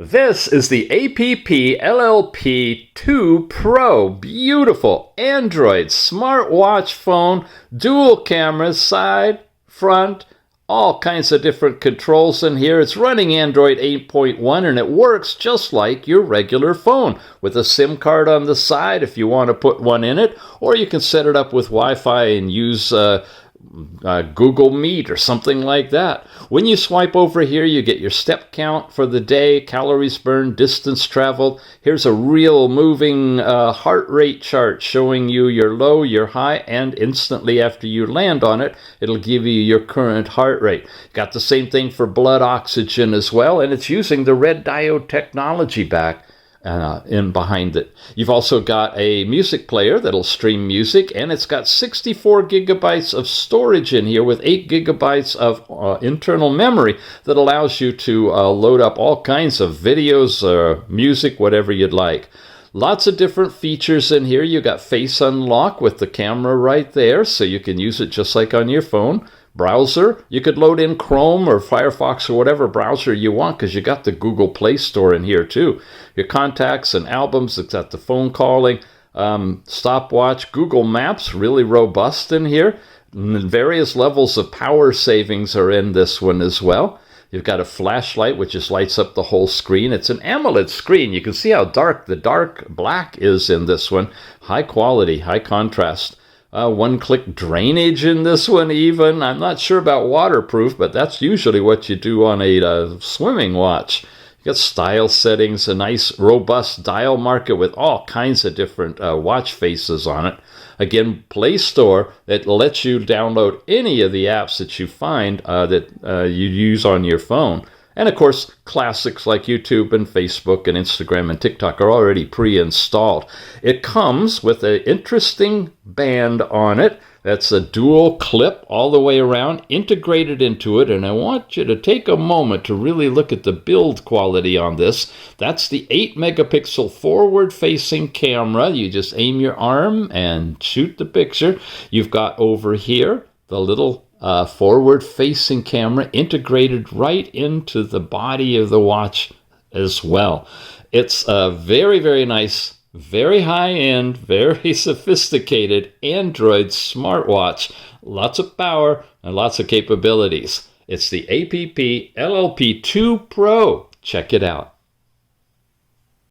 This is the APPLLP 2 Pro. Beautiful Android smartwatch phone, dual cameras, side, front, all kinds of different controls in here. It's running Android 8.1 and it works just like your regular phone with a SIM card on the side if you want to put one in it, or you can set it up with Wi-Fi and use Google Meet or something like that. When you swipe over here, you get your step count for the day, calories burned, distance traveled. Here's a real moving heart rate chart showing you your low, your high, and instantly after you land on it, it'll give you your current heart rate. Got the same thing for blood oxygen as well, and it's using the red diode technology back in behind it. You've also got a music player that'll stream music, and it's got 64 gigabytes of storage in here with 8 gigabytes of internal memory that allows you to load up all kinds of videos, music, whatever you'd like. Lots of different features in here. You got face unlock with the camera right there, so you can use it just like on your phone. Browser, you could load in Chrome or Firefox or whatever browser you want because you got the Google Play Store in here too. Your contacts and albums, it's got the phone calling, stopwatch, Google Maps, really robust in here. And various levels of power savings are in this one as well. You've got a flashlight which just lights up the whole screen. It's an AMOLED screen. You can see how dark the dark black is in this one. High quality, high contrast. One-click drainage in this one even. I'm not sure about waterproof, but that's usually what you do on a swimming watch. You got style settings, a nice robust dial marker with all kinds of different watch faces on it. Again, Play Store that lets you download any of the apps that you find that you use on your phone. And of course, classics like YouTube and Facebook and Instagram and TikTok are already pre-installed. It comes with an interesting band on it. That's a dual clip all the way around, integrated into it. And I want you to take a moment to really look at the build quality on this. That's the 8 megapixel forward-facing camera. You just aim your arm and shoot the picture. You've got over here the little forward-facing camera integrated right into the body of the watch as well. It's a very, very nice, very high-end, very sophisticated Android smartwatch. Lots of power and lots of capabilities. It's the APPLLP 2 Pro. Check it out.